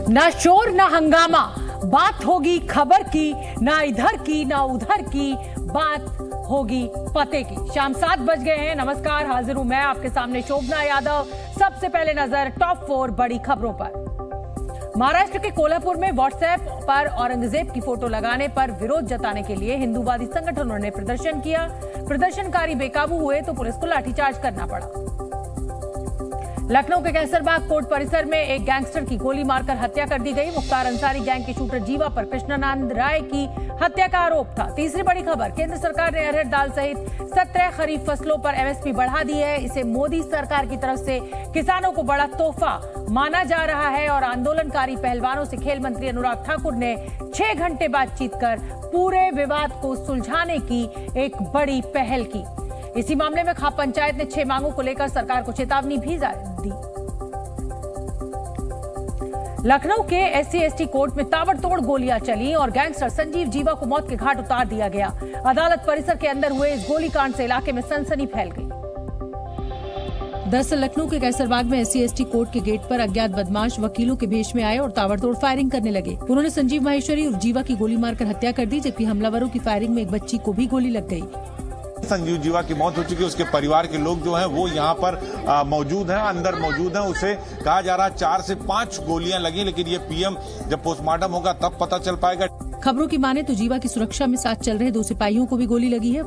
ना शोर ना हंगामा, बात होगी खबर की, ना इधर की ना उधर की, बात होगी पते की। शाम 7 बज गए हैं। नमस्कार, हाजिर हूं मैं आपके सामने शोभना यादव। सबसे पहले नजर टॉप 4 बड़ी खबरों पर। महाराष्ट्र के कोल्हापुर में व्हाट्सएप पर औरंगजेब की फोटो लगाने पर विरोध जताने के लिए हिंदूवादी संगठनों ने प्रदर्शन किया। प्रदर्शनकारी बेकाबू हुए तो पुलिस को लाठीचार्ज करना पड़ा। लखनऊ के कैसरबाग कोर्ट परिसर में एक गैंगस्टर की गोली मारकर हत्या कर दी गई। मुख्तार अंसारी गैंग के शूटर जीवा पर कृष्णानंद राय की हत्या का आरोप था। तीसरी बड़ी खबर, केंद्र सरकार ने अरहर दाल सहित 17 खरीफ फसलों पर एमएसपी बढ़ा दी है। इसे मोदी सरकार की तरफ से किसानों को बड़ा तोहफा माना जा रहा है और आंदोलनकारी पहलवानों से खेल मंत्री अनुराग ठाकुर ने 6 घंटे बातचीत कर पूरे विवाद को सुलझाने की एक बड़ी पहल की। इसी मामले में खाप पंचायत ने 6 मांगों को लेकर सरकार को चेतावनी भी दी। लखनऊ के SC/ST कोर्ट में ताबड़तोड़ गोलियां चली और गैंगस्टर संजीव जीवा को मौत के घाट उतार दिया गया। अदालत परिसर के अंदर हुए इस गोलीकांड से इलाके में सनसनी फैल गई। दरअसल लखनऊ के कैसरबाग में SC/ST कोर्ट के गेट पर अज्ञात बदमाश वकीलों के भेष में आए और ताबड़तोड़ फायरिंग करने लगे। उन्होंने संजीव माहेश्वरी और जीवा की गोली मारकर हत्या कर दी, जबकि हमलावरों की फायरिंग में एक बच्ची को भी गोली लग गई। संजीव जीवा की मौत हो चुकी है। उसके परिवार के लोग जो हैं वो यहाँ पर मौजूद हैं, अंदर मौजूद हैं। उसे कहा जा रहा है 4 से 5 गोलियां लगी, लेकिन ये पीएम जब पोस्टमार्टम होगा तब पता चल पाएगा। खबरों की माने तो जीवा की सुरक्षा में साथ चल रहे 2 सिपाहियों को भी गोली लगी है।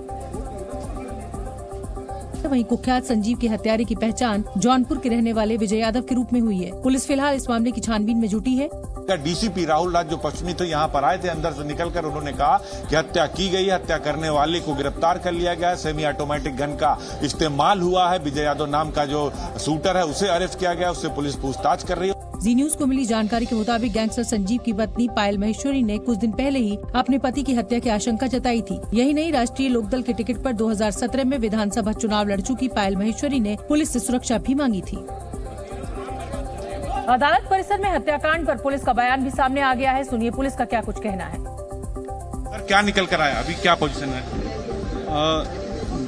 वहीं कुख्यात संजीव के हत्यारे की पहचान जौनपुर के रहने वाले विजय यादव के रूप में हुई है। पुलिस फिलहाल इस मामले की छानबीन में जुटी है। डीसीपी राहुल राज जो पश्चिमी थे यहाँ पर आए थे, अंदर से निकलकर उन्होंने कहा कि हत्या की गई है, हत्या करने वाले को गिरफ्तार कर लिया गया है, सेमी ऑटोमेटिक गन का इस्तेमाल हुआ है। विजय यादव नाम का जो शूटर है उसे अरेस्ट किया गया, उससे पुलिस पूछताछ कर रही है। जी न्यूज को मिली जानकारी के मुताबिक गैंगस्टर संजीव की पत्नी पायल महेश्वरी ने कुछ दिन पहले ही अपने पति की हत्या की आशंका जताई थी। यही नहीं, राष्ट्रीय लोकदल के टिकट पर 2017 में विधानसभा चुनाव लड़ चुकी पायल महेश्वरी ने पुलिस से सुरक्षा भी मांगी थी। अदालत परिसर में हत्याकांड पर पुलिस का बयान भी सामने आ गया है। सुनिए पुलिस का क्या कुछ कहना है। सर क्या निकल कर आया, अभी क्या पोजीशन है?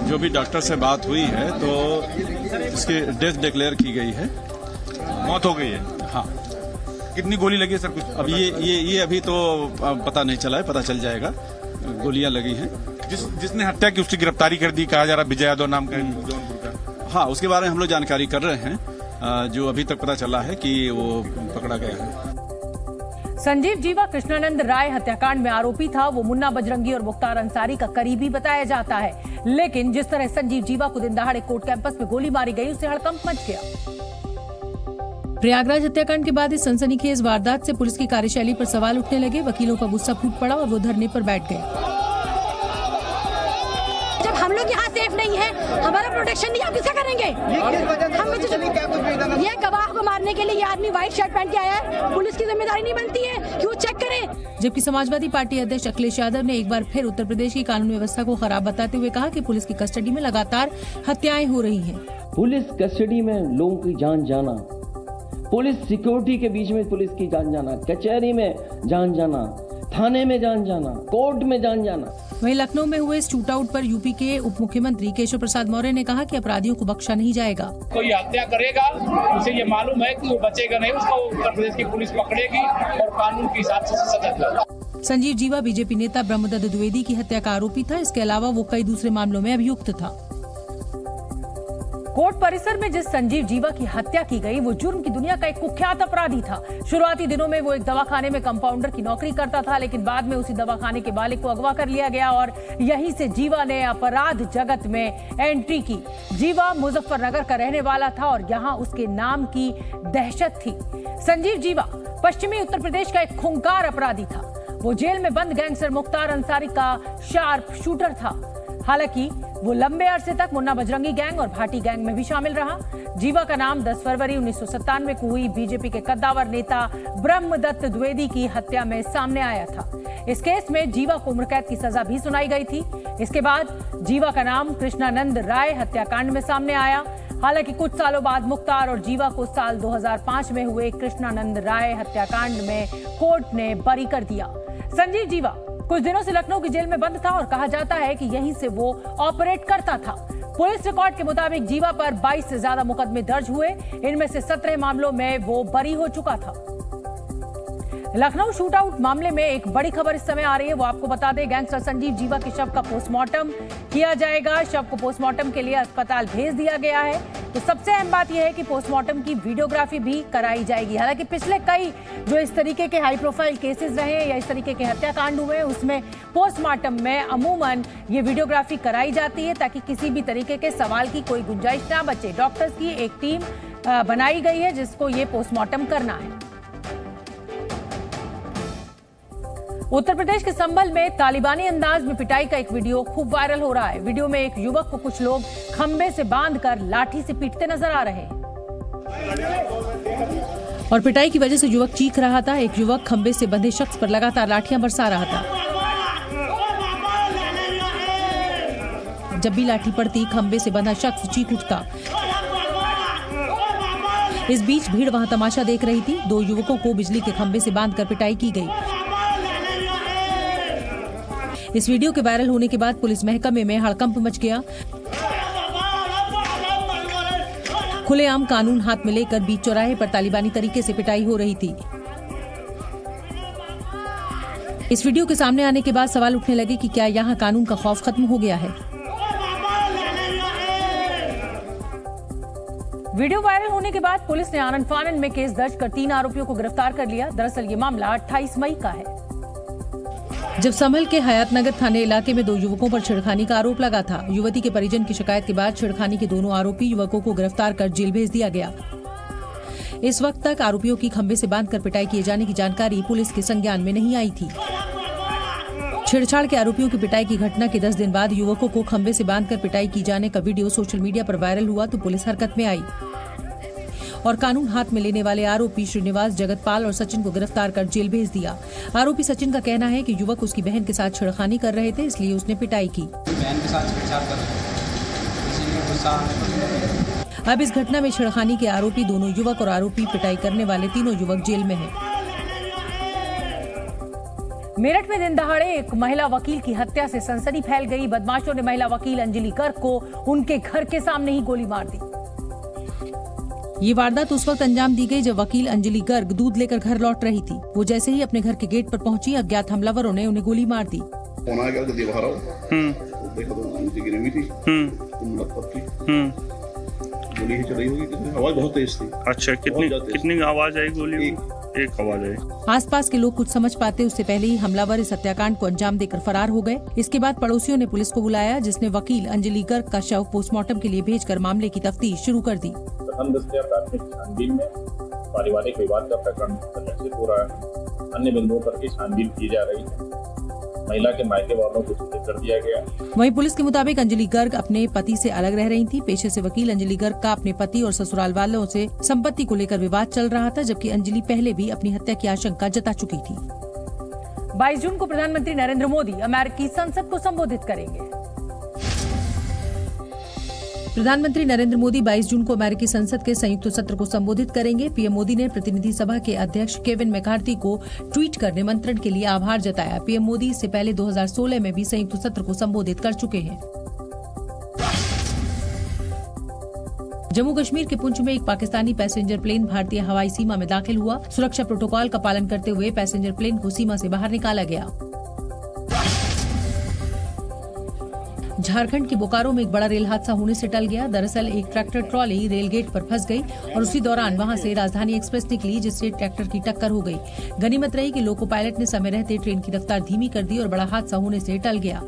जो भी डॉक्टर से बात हुई है तो इसकी डेथ डिक्लेयर की गई है, मौत हो गई है। हाँ। कितनी गोली लगी है सर कुछ? अब ये अभी तो पता नहीं चला है, पता चल जाएगा। गोलियां लगी हैं। जिसने हत्या की उसकी गिरफ्तारी कर दी, कहा जा रहा विजय यादव नाम का जौनपुर का। हाँ, उसके बारे में हम लोग जानकारी कर रहे हैं। जो अभी तक पता चला है कि वो पकड़ा गया है। संजीव जीवा कृष्णानंद राय हत्याकांड में आरोपी था। वो मुन्ना बजरंगी और मुख्तार अंसारी का करीबी बताया जाता है, लेकिन जिस तरह संजीव जीवा को दिन दहाड़े कोर्ट कैंपस में गोली मारी गई उससे हड़कंप मच गया। प्रयागराज हत्याकांड के बाद इस सनसनीखेज वारदात से पुलिस की कार्यशैली पर सवाल उठने लगे। वकीलों का गुस्सा फूट पड़ा और वो धरने पर बैठ गए। जब हम लोग यहाँ सेफ नहीं है, हमारा प्रोटेक्शन नहीं, आप किसका करेंगे? ये गवाह को मारने के लिए ये आदमी व्हाइट शर्ट पहन के आया है। पुलिस की जिम्मेदारी नहीं बनती है कि वो चेक करे? जबकि समाजवादी पार्टी अध्यक्ष अखिलेश यादव ने एक बार फिर उत्तर प्रदेश की कानून व्यवस्था को खराब बताते हुए कहा कि पुलिस की कस्टडी में लगातार हत्याएं हो रही हैं। पुलिस कस्टडी में लोगों की जान जाना, पुलिस सिक्योरिटी के बीच में पुलिस की जान जाना, कचहरी में जान जाना, थाने में जान जाना, कोर्ट में जान जाना। वहीं लखनऊ में हुए शूटआउट पर यूपी के उप मुख्यमंत्री केशव प्रसाद मौर्य ने कहा कि अपराधियों को बख्शा नहीं जाएगा। कोई हत्या करेगा उसे ये मालूम है कि वो बचेगा नहीं, उसको उत्तर प्रदेश की पुलिस पकड़ेगी और कानून के हिसाब से सजा दिलाएगी। संजीव जीवा बीजेपी नेता ब्रह्मदत्त द्विवेदी की हत्या का आरोपी था। इसके अलावा वो कई दूसरे मामलों में अभियुक्त था। कोर्ट परिसर में जिस संजीव जीवा की हत्या की गई वो जुर्म की दुनिया का एक कुख्यात अपराधी था। शुरुआती दिनों में वो एक दवाखाने में कंपाउंडर की नौकरी करता था, लेकिन बाद में उसी दवाखाने के मालिक को अगवा कर लिया गया और यहीं से जीवा ने अपराध जगत में एंट्री की। जीवा मुजफ्फरनगर का रहने वाला था और यहाँ उसके नाम की दहशत थी। संजीव जीवा पश्चिमी उत्तर प्रदेश का एक खूंखार अपराधी था। वो जेल में बंद गैंगस्टर मुख्तार अंसारी का शार्प शूटर था। हालांकि वो लंबे अरसे तक मुन्ना बजरंगी गैंग और भाटी गैंग में भी शामिल रहा। जीवा का नाम 10 फरवरी 1997 को हुई बीजेपी के कद्दावर नेता ब्रह्मदत्त द्विवेदी की हत्या में सामने आया था। इस केस में जीवा को उम्र कैद की सजा भी सुनाई गई थी। इसके बाद जीवा का नाम कृष्णानंद राय हत्याकांड में सामने आया। हालांकि कुछ सालों बाद मुख्तार और जीवा को साल 2005 में हुए कृष्णानंद राय हत्याकांड में कोर्ट ने बरी कर दिया। संजीव जीवा कुछ दिनों से लखनऊ की जेल में बंद था और कहा जाता है कि यहीं से वो ऑपरेट करता था। पुलिस रिकॉर्ड के मुताबिक जीवा पर 22 से ज्यादा मुकदमे दर्ज हुए। इनमें से 17 मामलों में वो बरी हो चुका था। लखनऊ शूटआउट मामले में एक बड़ी खबर इस समय आ रही है, वो आपको बता दें। गैंगस्टर संजीव जीवा के शव का पोस्टमार्टम किया जाएगा। शव को पोस्टमार्टम के लिए अस्पताल भेज दिया गया है। तो सबसे अहम बात यह है कि पोस्टमार्टम की वीडियोग्राफी भी कराई जाएगी। हालांकि पिछले कई जो इस तरीके के हाई प्रोफाइल केसेस रहे या इस तरीके के हत्याकांड हुए, उसमें पोस्टमार्टम में अमूमन ये वीडियोग्राफी कराई जाती है ताकि किसी भी तरीके के सवाल की कोई गुंजाइश ना बचे। डॉक्टर्स की एक टीम बनाई गई है जिसको ये पोस्टमार्टम करना है। उत्तर प्रदेश के संभल में तालिबानी अंदाज में पिटाई का एक वीडियो खूब वायरल हो रहा है। वीडियो में एक युवक को कुछ लोग खंबे से बांधकर लाठी से पीटते नजर आ रहे हैं और पिटाई की वजह से युवक चीख रहा था। एक युवक खंबे से बंधे शख्स पर लगातार लाठियां बरसा रहा था। जब भी लाठी पड़ती, खंबे से बंधा शख्स चीख उठता। इस बीच भीड़ वहां तमाशा देख रही थी। 2 युवकों को बिजली के खंबे से बांधकर पिटाई की गई। इस वीडियो के वायरल होने के बाद पुलिस महकमे में हड़कंप मच गया। खुलेआम कानून हाथ में लेकर बीच चौराहे पर तालिबानी तरीके से पिटाई हो रही थी। इस वीडियो के सामने आने के बाद सवाल उठने लगे कि क्या यहाँ कानून का खौफ खत्म हो गया है। वीडियो वायरल होने के बाद पुलिस ने आनन फानन में केस दर्ज कर 3 आरोपियों को गिरफ्तार कर लिया। दरअसल ये मामला 28 मई का है, जब संभल के हयातनगर थाने इलाके में 2 युवकों पर छेड़खानी का आरोप लगा था। युवती के परिजन की शिकायत के बाद छेड़खानी के दोनों आरोपी युवकों को गिरफ्तार कर जेल भेज दिया गया। इस वक्त तक आरोपियों की खंबे से बांधकर पिटाई किए जाने की जानकारी पुलिस के संज्ञान में नहीं आई थी। छेड़छाड़ के आरोपियों की पिटाई की घटना के 10 दिन बाद युवकों को खंबे से बांधकर पिटाई की जाने का वीडियो सोशल मीडिया पर वायरल हुआ तो पुलिस हरकत में आई और कानून हाथ में लेने वाले आरोपी श्रीनिवास, जगतपाल और सचिन को गिरफ्तार कर जेल भेज दिया। आरोपी सचिन का कहना है कि युवक उसकी बहन के साथ छेड़खानी कर रहे थे, इसलिए उसने पिटाई की। बहन के साथ छेड़छाड़ कर रहे थे, इसीलिए गुस्सा आने पर। अब इस घटना में छेड़खानी के आरोपी दोनों युवक और आरोपी पिटाई करने वाले तीनों युवक जेल में हैं। मेरठ में दिन दहाड़े एक महिला वकील की हत्या से सनसनी फैल गई। बदमाशों ने महिला वकील अंजलि गर्ग को उनके घर के सामने ही गोली मार दी। ये वारदात उस वक्त अंजाम दी गई जब वकील अंजलि गर्ग दूध लेकर घर लौट रही थी। वो जैसे ही अपने घर के गेट पर पहुंची, अज्ञात हमलावरों ने उन्हें गोली मार दी। गोली ही चल रही होगी, आवाज बहुत तेज थी। अच्छा, कितनी आवाज आई गोली? एक आवाज आई। आसपास के लोग कुछ समझ पाते उससे पहले ही हमलावर इस हत्याकांड को अंजाम देकर फरार हो गए। इसके बाद पड़ोसियों ने पुलिस को बुलाया, जिसने वकील अंजलि गर्ग का शव पोस्टमार्टम के लिए भेजकर मामले की तफ्तीश शुरू कर दी। प्राथमिक छानबीन में पारिवारिक विवाद का प्रकरण संरक्षित हो रहा है। अन्य बिंदुओं पर भी छानबीन की जा रही है। महिला के मायके वालों को सूचित कर दिया गया। वहीं पुलिस के मुताबिक अंजलि गर्ग अपने पति से अलग रह रही थी। पेशे से वकील अंजलि गर्ग का अपने पति और ससुराल वालों से संपत्ति को लेकर विवाद चल रहा था, जबकि अंजलि पहले भी अपनी हत्या की आशंका जता चुकी थी। 22 जून को प्रधानमंत्री नरेंद्र मोदी अमेरिकी संसद को संबोधित करेंगे। प्रधानमंत्री नरेंद्र मोदी 22 जून को अमेरिकी संसद के संयुक्त सत्र को संबोधित करेंगे। पीएम मोदी ने प्रतिनिधि सभा के अध्यक्ष केविन मैकार्थी को ट्वीट कर निमंत्रण के लिए आभार जताया। पीएम मोदी इससे पहले 2016 में भी संयुक्त सत्र को संबोधित कर चुके हैं। जम्मू कश्मीर के पुंछ में एक पाकिस्तानी पैसेंजर प्लेन भारतीय हवाई सीमा में दाखिल हुआ। सुरक्षा प्रोटोकॉल का पालन करते हुए पैसेंजर प्लेन को सीमा से बाहर निकाला गया। झारखंड के बोकारो में एक बड़ा रेल हादसा होने से टल गया। दरअसल एक ट्रैक्टर ट्रॉली रेल गेट पर फंस गई और उसी दौरान वहां से राजधानी एक्सप्रेस निकली, जिससे ट्रैक्टर की टक्कर हो गई। गनीमत रही कि लोको पायलट ने समय रहते ट्रेन की रफ्तार धीमी कर दी और बड़ा हादसा होने से टल गया।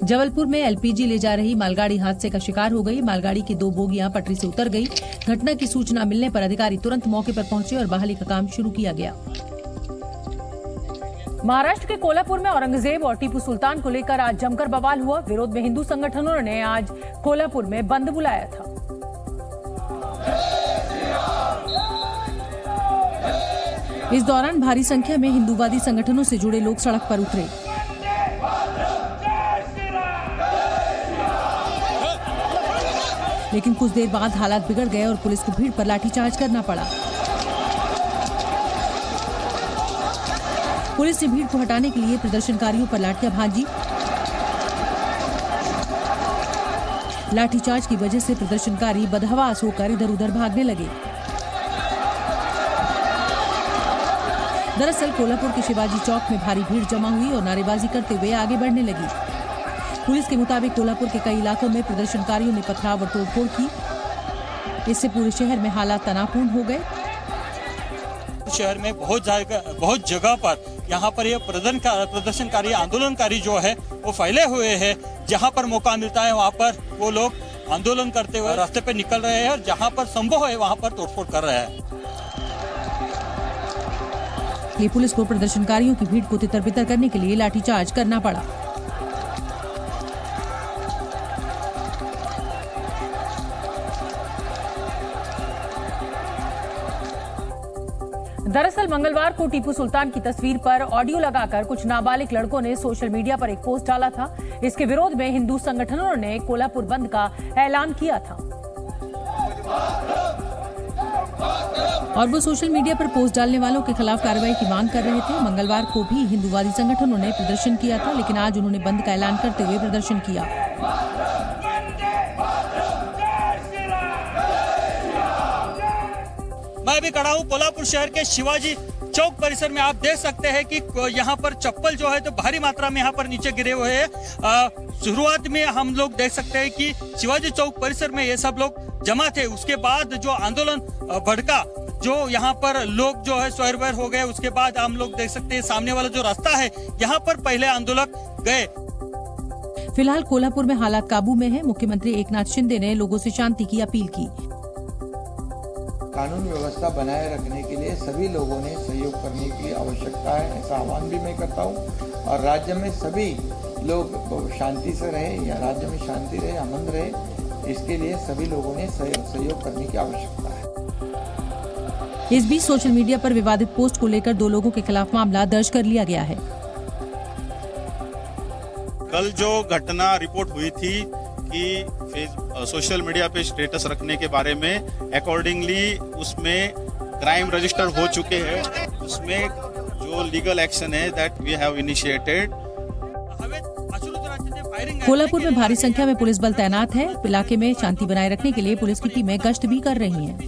जबलपुर में एलपीजी ले जा रही मालगाड़ी हादसे का शिकार हो गई। मालगाड़ी की 2 बोगियां पटरी से उतर गई। घटना की सूचना मिलने पर अधिकारी तुरंत मौके पर पहुंचे और बहाली का काम शुरू किया गया। महाराष्ट्र के कोल्हापुर में औरंगजेब और टीपू सुल्तान को लेकर आज जमकर बवाल हुआ। विरोध में हिंदू संगठनों ने आज कोल्हापुर में बंद बुलाया था। इस दौरान भारी संख्या में हिंदूवादी संगठनों से जुड़े लोग सड़क पर उतरे। लेकिन कुछ देर बाद हालात बिगड़ गए और पुलिस को भीड़ पर लाठीचार्ज करना पड़ा। पुलिस ने भीड़ को हटाने के लिए प्रदर्शनकारियों पर लाठियां भांजी। लाठीचार्ज की वजह से प्रदर्शनकारी बदहवास होकर इधर उधर भागने लगे। दरअसल कोल्हापुर के शिवाजी चौक में भारी भीड़ जमा हुई और नारेबाजी करते हुए आगे बढ़ने लगी। पुलिस के मुताबिक कोल्हापुर के कई इलाकों में प्रदर्शनकारियों ने पथराव और तोड़फोड़ की। इससे पूरे शहर में हालात तनावपूर्ण हो गए। शहर में बहुत जगह पर यहाँ पर ये प्रदर्शनकारी आंदोलनकारी जो है वो फैले हुए हैं। जहाँ पर मौका मिलता है वहाँ पर वो लोग आंदोलन करते हुए रास्ते पे निकल रहे हैं और जहाँ पर संभव है वहाँ पर तोड़फोड़ कर रहे हैं। ये पुलिस को प्रदर्शनकारियों की भीड़ को तितर-बितर करने के लिए लाठीचार्ज करना पड़ा। दरअसल मंगलवार को टीपू सुल्तान की तस्वीर पर ऑडियो लगाकर कुछ नाबालिग लड़कों ने सोशल मीडिया पर एक पोस्ट डाला था। इसके विरोध में हिंदू संगठनों ने कोल्हापुर बंद का ऐलान किया था और वो सोशल मीडिया पर पोस्ट डालने वालों के खिलाफ कार्रवाई की मांग कर रहे थे। मंगलवार को भी हिंदूवादी संगठनों ने प्रदर्शन किया था, लेकिन आज उन्होंने बंद का ऐलान करते हुए प्रदर्शन किया। मैं अभी खड़ा हूँ कोल्हापुर शहर के शिवाजी चौक परिसर में। आप देख सकते हैं कि यहाँ पर चप्पल जो है तो भारी मात्रा में यहाँ पर नीचे गिरे हुए हैं। शुरुआत में हम लोग देख सकते हैं कि शिवाजी चौक परिसर में ये सब लोग जमा थे। उसके बाद जो आंदोलन भड़का, जो यहाँ पर लोग जो है स्वैर हो गए। उसके बाद हम लोग देख सकते हैं सामने वाला जो रास्ता है यहाँ पर पहले आंदोलक गए। फिलहाल कोल्हापुर में हालात काबू में है। मुख्यमंत्री एकनाथ शिंदे ने लोगों से शांति की अपील की। कानून व्यवस्था बनाए रखने के लिए सभी लोगों ने सहयोग करने की आवश्यकता है, ऐसा आह्वान भी मैं करता हूं। और राज्य में सभी लोग शांति से रहे या राज्य में शांति रहे, अमन रहे, इसके लिए सभी लोगों ने सहयोग करने की आवश्यकता है। इस बीच सोशल मीडिया पर विवादित पोस्ट को लेकर 2 लोगों के खिलाफ मामला दर्ज कर लिया गया है। कल जो घटना रिपोर्ट हुई थी कि सोशल मीडिया पे स्टेटस रखने के बारे में, अकॉर्डिंगली उसमें क्राइम रजिस्टर हो चुके हैं। उसमें जो लीगल एक्शन है that we have initiated. Kolhapur में भारी संख्या में पुलिस बल तैनात है। इलाके में शांति बनाए रखने के लिए पुलिस की टीमें गश्त भी कर रही हैं।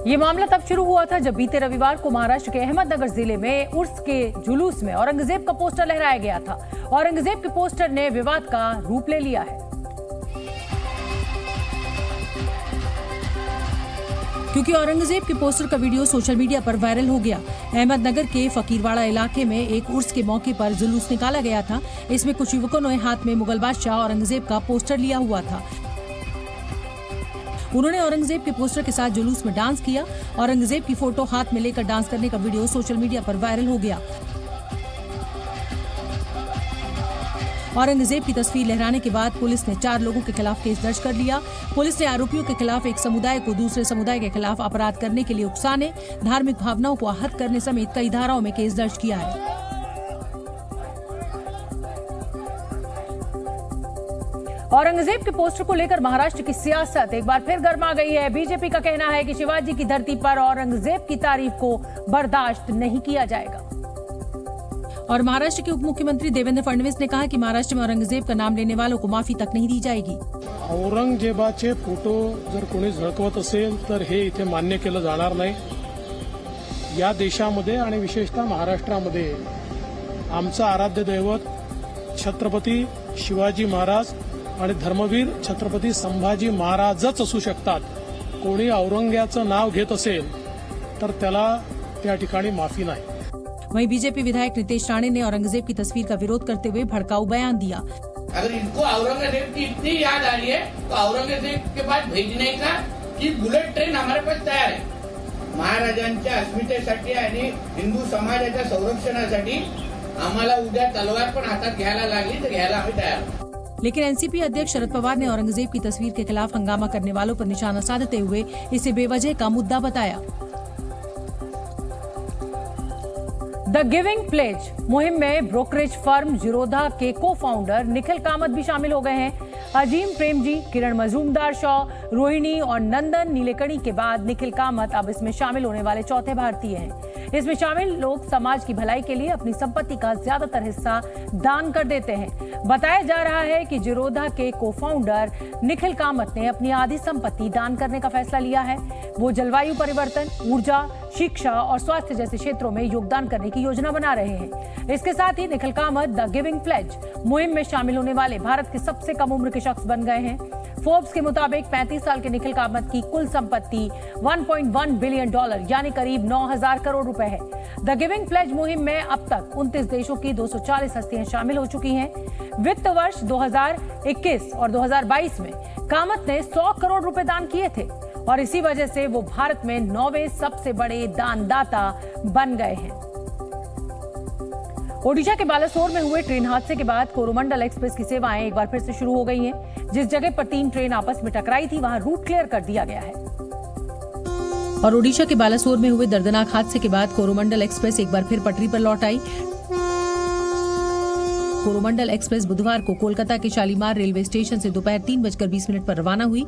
ये मामला तब शुरू हुआ था जब बीते रविवार को महाराष्ट्र के अहमदनगर जिले में उर्स के जुलूस में औरंगजेब का पोस्टर लहराया गया था। औरंगजेब के पोस्टर ने विवाद का रूप ले लिया है, क्योंकि औरंगजेब के पोस्टर का वीडियो सोशल मीडिया पर वायरल हो गया। अहमदनगर के फकीरवाड़ा इलाके में एक उर्स के मौके पर जुलूस निकाला गया था। इसमें कुछ युवकों ने हाथ में मुगल बादशाह औरंगजेब का पोस्टर लिया हुआ था। उन्होंने औरंगजेब के पोस्टर के साथ जुलूस में डांस किया। औरंगजेब की फोटो हाथ में लेकर डांस करने का वीडियो सोशल मीडिया पर वायरल हो गया। औरंगजेब की तस्वीर लहराने के बाद पुलिस ने 4 लोगों के खिलाफ केस दर्ज कर लिया। पुलिस ने आरोपियों के खिलाफ एक समुदाय को दूसरे समुदाय के खिलाफ अपराध करने के लिए उकसाने, धार्मिक भावनाओं को आहत करने समेत कई धाराओं में केस दर्ज किया है। औरंगजेब के पोस्टर को लेकर महाराष्ट्र की सियासत एक बार फिर गर्मा गई है। बीजेपी का कहना है कि शिवाजी की धरती पर औरंगजेब की तारीफ को बर्दाश्त नहीं किया जाएगा। और महाराष्ट्र के उप मुख्यमंत्री देवेंद्र फडणवीस ने कहा कि महाराष्ट्र में औरंगजेब का नाम लेने वालों को माफी तक नहीं दी जाएगी। औरंगजेबाचे फोटो जर कोणी झळकवत असेल तर हे इथे मान्य केलं जाणार नाही। या देशामध्ये आणि विशेषतः महाराष्ट्रामध्ये आमचं आराध्य दैवत छत्रपती शिवाजी महाराज आणि धर्मवीर छत्रपती संभाजी महाराजच असू शकतात। कोणी औरंग्याचं नाव घेत असेल तर त्याला त्या ठिकाणी माफी नाही। वहीं बीजेपी विधायक नितेश राणे ने औरंगजेब की तस्वीर का विरोध करते हुए भड़काऊ बयान दिया। अगर इनको औरंगजेब की इतनी याद आ रही है तो औरंगजेब के पास भेजने का की बुलेट ट्रेन हमारे पास तैयार है। महाराजांच्या अस्मितेसाठी आणि हिंदू समाजाच्या संरक्षणासाठी आम्हाला उद्या तलवार पण हातात घ्यायला लागली तर घ्यायला आम्ही तयार। लेकिन एनसीपी अध्यक्ष शरद पवार ने औरंगजेब की तस्वीर के खिलाफ हंगामा करने वालों पर निशाना साधते हुए इसे बेवजह का मुद्दा बताया। द गिविंग प्लेज मुहिम में ब्रोकरेज फर्म जिरोधा के को फाउंडर निखिल कामत भी शामिल हो गए हैं। अजीम प्रेमजी, किरण मजूमदार शॉ, रोहिणी और नंदन नीलेकणी के बाद निखिल कामत अब इसमें शामिल होने वाले चौथे भारतीय हैं। इसमें शामिल लोग समाज की भलाई के लिए अपनी संपत्ति का ज्यादातर हिस्सा दान कर देते हैं। बताया जा रहा है कि जीरोधा के को-फाउंडर निखिल कामत ने अपनी आधी संपत्ति दान करने का फैसला लिया है। वो जलवायु परिवर्तन, ऊर्जा, शिक्षा और स्वास्थ्य जैसे क्षेत्रों में योगदान करने की योजना बना रहे हैं। इसके साथ ही Nikhil Kamath the giving pledge मुहिम में शामिल होने वाले भारत के सबसे कम उम्र के शख्स बन गए हैं। फोर्ब्स के मुताबिक 35 साल के निखिल कामत की कुल संपत्ति $1.1 बिलियन यानी करीब 9,000 करोड़ रुपए है। द गिविंग प्लेज मुहिम में अब तक 29 देशों की 240 हस्तियां शामिल हो चुकी हैं। वित्त वर्ष 2021 और 2022 में कामत ने 100 करोड़ रुपए दान किए थे और इसी वजह से वो भारत में 9वें सबसे बड़े दानदाता बन गए हैं। ओडिशा के बालासोर में हुए ट्रेन हादसे के बाद कोरोमंडल एक्सप्रेस की सेवाएं एक बार फिर से शुरू हो गई हैं। जिस जगह पर 3 ट्रेन आपस में टकराई थी वहां रूट क्लियर कर दिया गया है। और ओडिशा के बालासोर में हुए दर्दनाक हादसे के बाद कोरोमंडल एक्सप्रेस एक बार फिर पटरी पर लौट आई। कोरोमंडल एक्सप्रेस बुधवार को कोलकाता के शालीमार रेलवे स्टेशन से दोपहर 3:20 पर रवाना हुई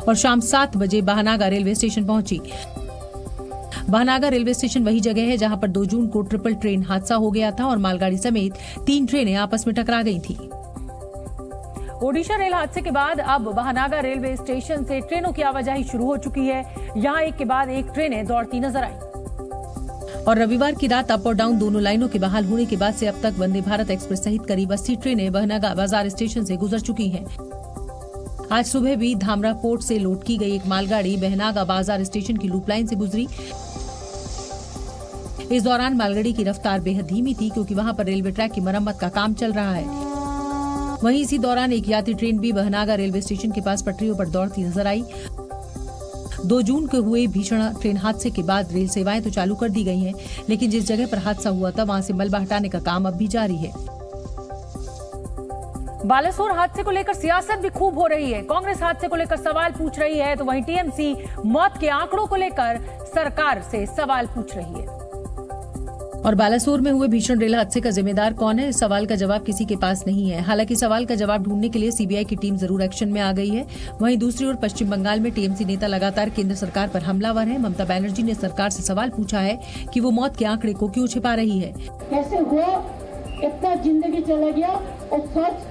और शाम 7 बजे बहनागा रेलवे स्टेशन पहुंची। बहनागा रेलवे स्टेशन वही जगह है जहां पर 2 जून को ट्रिपल ट्रेन हादसा हो गया था और मालगाड़ी समेत 3 ट्रेनें आपस में टकरा गई थी। ओडिशा रेल हादसे के बाद अब बहनागा रेलवे स्टेशन से ट्रेनों की आवाजाही शुरू हो चुकी है। यहां एक के बाद एक ट्रेनें दौड़ती नजर आई और रविवार की रात अप और डाउन दोनों लाइनों के बहाल होने के बाद से अब तक वंदे भारत एक्सप्रेस सहित करीब 80 ट्रेनें बहनागा बाजार स्टेशन से गुजर चुकी हैं। आज सुबह भी धामरा पोर्ट से लोड की गई एक मालगाड़ी बहनागा बाजार स्टेशन की लूप लाइन से गुजरी। इस दौरान मालगाड़ी की रफ्तार बेहद धीमी थी क्योंकि वहां पर रेलवे ट्रैक की मरम्मत का काम चल रहा है। वहीं इसी दौरान एक यात्री ट्रेन भी बहनागा रेलवे स्टेशन के पास पटरियों पर दौड़ती नजर आई। 2 जून को हुए भीषण ट्रेन हादसे के बाद रेल सेवाएं तो चालू कर दी गई हैं, लेकिन जिस जगह पर हादसा हुआ था वहां से मलबा हटाने का काम अब भी जारी है। बालासोर हादसे को लेकर सियासत भी खूब हो रही है। कांग्रेस हादसे को लेकर सवाल पूछ रही है तो वहीं टीएमसी मौत के आंकड़ों को लेकर सरकार से सवाल पूछ रही है। और बालासोर में हुए भीषण रेल हादसे का जिम्मेदार कौन है, इस सवाल का जवाब किसी के पास नहीं है। हालांकि सवाल का जवाब ढूंढने के लिए सीबीआई की टीम जरूर एक्शन में आ गई है। वहीं दूसरी ओर पश्चिम बंगाल में टीएमसी नेता लगातार केंद्र सरकार पर हमलावर है। ममता बनर्जी ने सरकार से सवाल पूछा है कि वो मौत के आंकड़े को क्यों छिपा रही है। कैसे हुआ, इतना जिंदगी चला गया और सच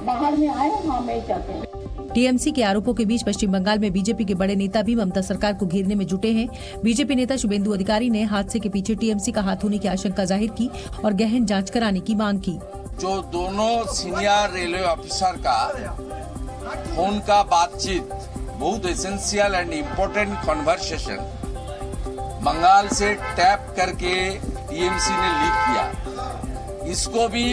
बाहर में आए, हम नहीं चाहते। टीएमसी के आरोपों के बीच पश्चिम बंगाल में बीजेपी के बड़े नेता भी ममता सरकार को घेरने में जुटे हैं। बीजेपी नेता शुभेंदु अधिकारी ने हादसे के पीछे टीएमसी का हाथ होने की आशंका जाहिर की और गहन जांच कराने की मांग की। जो दोनों सीनियर रेलवे ऑफिसर का फोन का बातचीत, बहुत essential and important conversation Bengal से टैप करके टीएमसी ने लीक किया, इसको भी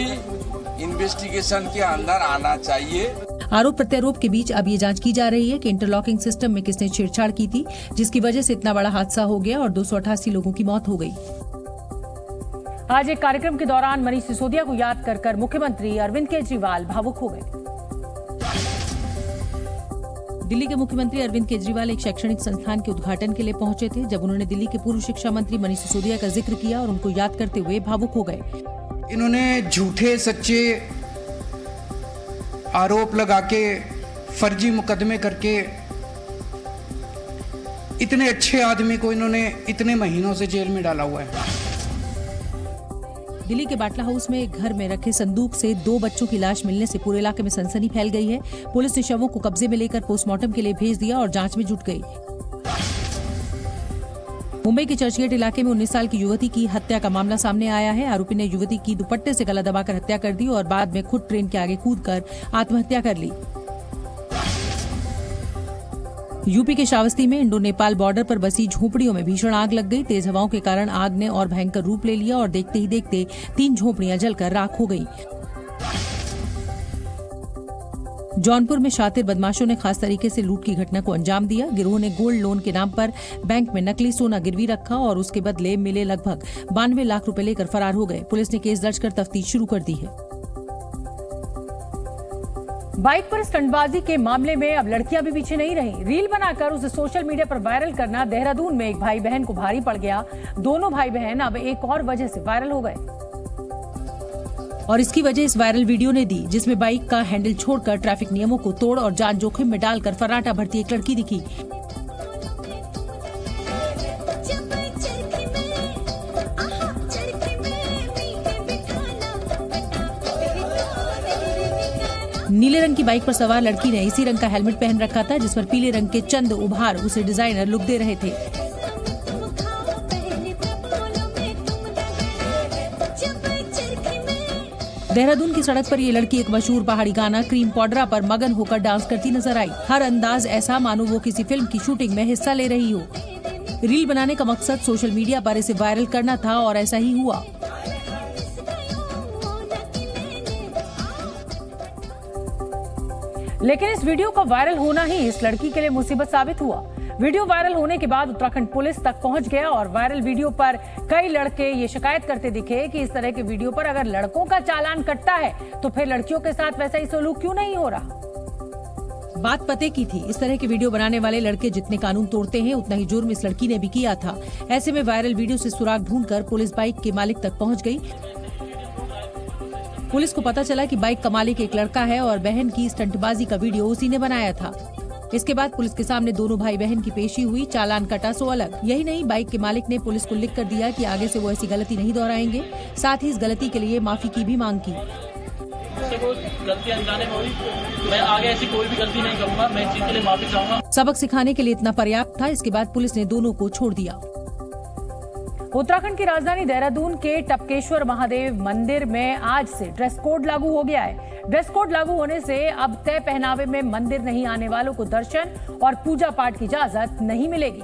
इन्वेस्टिगेशन के अंदर आना चाहिए। आरोप प्रत्यारोप के बीच अब ये जांच की जा रही है कि इंटरलॉकिंग सिस्टम में किसने छेड़छाड़ की थी, जिसकी वजह से इतना बड़ा हादसा हो गया और 288 लोगों की मौत हो गई। आज एक कार्यक्रम के दौरान मनीष सिसोदिया को याद कर मुख्यमंत्री अरविंद केजरीवाल भावुक हो गए। दिल्ली के मुख्यमंत्री अरविंद केजरीवाल एक शैक्षणिक संस्थान के उद्घाटन के लिए पहुंचे थे, जब उन्होंने दिल्ली के पूर्व शिक्षा मंत्री मनीष सिसोदिया का जिक्र किया और उनको याद करते हुए भावुक हो गए। इन्होंने झूठे सच्चे आरोप लगा के, फर्जी मुकदमे करके इतने अच्छे आदमी को इन्होंने इतने महीनों से जेल में डाला हुआ है। दिल्ली के बाटला हाउस में एक घर में रखे संदूक से 2 बच्चों की लाश मिलने से पूरे इलाके में सनसनी फैल गई है। पुलिस ने शवों को कब्जे में लेकर पोस्टमार्टम के लिए भेज दिया और जांच में जुट गई। मुंबई के चर्चगेट इलाके में 19 साल की युवती की हत्या का मामला सामने आया है। आरोपी ने युवती की दुपट्टे से गला दबाकर हत्या कर दी और बाद में खुद ट्रेन के आगे कूदकर आत्महत्या कर ली। यूपी के श्रावस्ती में इंडो नेपाल बॉर्डर पर बसी झोपड़ियों में भीषण आग लग गई। तेज हवाओं के कारण आग ने और भयंकर रूप ले लिया और देखते ही देखते 3 झोपड़ियां जलकर राख हो गई। जौनपुर में शातिर बदमाशों ने खास तरीके से लूट की घटना को अंजाम दिया। गिरोह ने गोल्ड लोन के नाम पर बैंक में नकली सोना गिरवी रखा और उसके बदले मिले लगभग 92 लाख रुपए लेकर फरार हो गए। पुलिस ने केस दर्ज कर तफ्तीश शुरू कर दी है। बाइक पर स्टंटबाजी के मामले में अब लड़कियां भी पीछे नहीं रही। रील बनाकर उसे सोशल मीडिया पर वायरल करना देहरादून में एक भाई बहन को भारी पड़ गया। दोनों भाई बहन अब एक और वजह से वायरल हो गए और इसकी वजह इस वायरल वीडियो ने दी, जिसमें बाइक का हैंडल छोड़कर ट्रैफिक नियमों को तोड़ और जान जोखिम में डालकर फर्राटा भरती एक लड़की दिखी। नीले रंग की बाइक पर सवार लड़की ने इसी रंग का हेलमेट पहन रखा था, जिस पर पीले रंग के चंद उभार उसे डिजाइनर लुक दे रहे थे। देहरादून की सड़क पर ये लड़की एक मशहूर पहाड़ी गाना क्रीम पाउडरा पर मगन होकर डांस करती नजर आई। हर अंदाज ऐसा मानो वो किसी फिल्म की शूटिंग में हिस्सा ले रही हो। रील बनाने का मकसद सोशल मीडिया पर इसे वायरल करना था और ऐसा ही हुआ। लेकिन इस वीडियो का वायरल होना ही इस लड़की के लिए मुसीबत साबित हुआ। वीडियो वायरल होने के बाद उत्तराखंड पुलिस तक पहुंच गया और वायरल वीडियो पर कई लड़के ये शिकायत करते दिखे कि इस तरह के वीडियो पर अगर लड़कों का चालान कटता है तो फिर लड़कियों के साथ वैसा ही सलूक क्यों नहीं हो रहा। बात पते की थी, इस तरह के वीडियो बनाने वाले लड़के जितने कानून तोड़ते हैं उतना ही जुर्म इस लड़की ने भी किया था। ऐसे में वायरल वीडियो से सुराग ढूंढकर पुलिस बाइक के मालिक तक पहुंच गई। पुलिस को पता चला कि बाइक का मालिक एक लड़का है और बहन की स्टंटबाजी का वीडियो उसी ने बनाया था। इसके बाद पुलिस के सामने दोनों भाई बहन की पेशी हुई, चालान कटा सो अलग। यही नहीं, बाइक के मालिक ने पुलिस को लिख कर दिया कि आगे से वो ऐसी गलती नहीं दोहराएंगे। साथ ही इस गलती के लिए माफी की भी मांग की। गलती अनजाने में हुई, मैं आगे ऐसी कोई भी गलती नहीं करूंगा, मैं इस चीज के लिए माफी चाहूंगा। सबक सिखाने के लिए इतना पर्याप्त था। इसके बाद पुलिस ने दोनों को छोड़ दिया। उत्तराखंड की राजधानी देहरादून के टपकेश्वर महादेव मंदिर में आज से ड्रेस कोड लागू हो गया है। ड्रेस कोड लागू होने से अब तय पहनावे में मंदिर नहीं आने वालों को दर्शन और पूजा पाठ की इजाजत नहीं मिलेगी।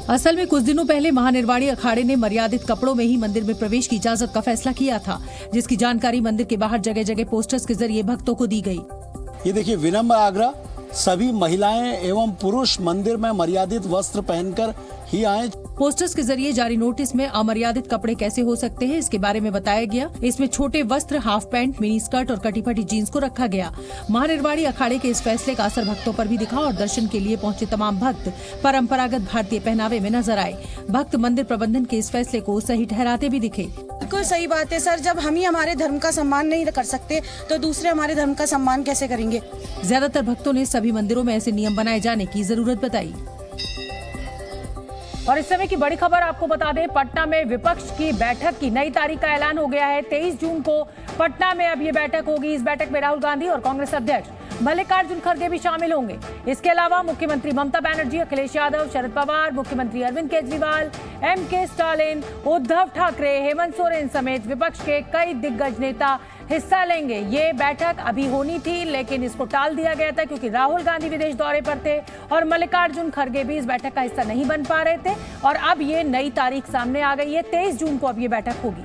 असल में कुछ दिनों पहले महानिर्वाणी अखाड़े ने मर्यादित कपड़ों में ही मंदिर में प्रवेश की इजाजत का फैसला किया था, जिसकी जानकारी मंदिर के बाहर जगह जगह पोस्टर्स के जरिए भक्तों को दी गई। ये देखिए, विनम्र आग्रह, सभी महिलाएं एवं पुरुष मंदिर में मर्यादित वस्त्र पहनकर ही आए। पोस्टर्स के जरिए जारी नोटिस में अमर्यादित कपड़े कैसे हो सकते हैं इसके बारे में बताया गया। इसमें छोटे वस्त्र, हाफ पैंट, मिनी स्कर्ट और कटी फटी जीन्स को रखा गया। महानिर्वाणी अखाड़े के इस फैसले का असर भक्तों पर भी दिखा और दर्शन के लिए पहुंचे तमाम भक्त परंपरागत भारतीय पहनावे में नजर आए। भक्त मंदिर प्रबंधन के इस फैसले को सही ठहराते भी दिखे। बिल्कुल सही बात है सर, जब हम ही हमारे धर्म का सम्मान नहीं कर सकते तो दूसरे हमारे धर्म का सम्मान कैसे करेंगे। ज्यादातर भक्तों ने सभी मंदिरों में ऐसे नियम बनाए जाने की जरूरत बताई। और इस समय की बड़ी खबर आपको बता दें, पटना में विपक्ष की बैठक की नई तारीख का ऐलान हो गया है। 23 जून को पटना में अब ये बैठक होगी। इस बैठक में राहुल गांधी और कांग्रेस अध्यक्ष मल्लिकार्जुन खड़गे भी शामिल होंगे। इसके अलावा मुख्यमंत्री ममता बनर्जी, अखिलेश यादव, शरद पवार, मुख्यमंत्री अरविंद केजरीवाल, एमके स्टालिन, उद्धव ठाकरे, हेमंत सोरेन समेत विपक्ष के कई दिग्गज नेता हिस्सा लेंगे। ये बैठक अभी होनी थी लेकिन इसको टाल दिया गया था क्योंकि राहुल गांधी विदेश दौरे पर थे और मल्लिकार्जुन खड़गे भी इस बैठक का हिस्सा नहीं बन पा रहे थे। और अब ये नई तारीख सामने आ गई है, 23 जून को अब ये बैठक होगी।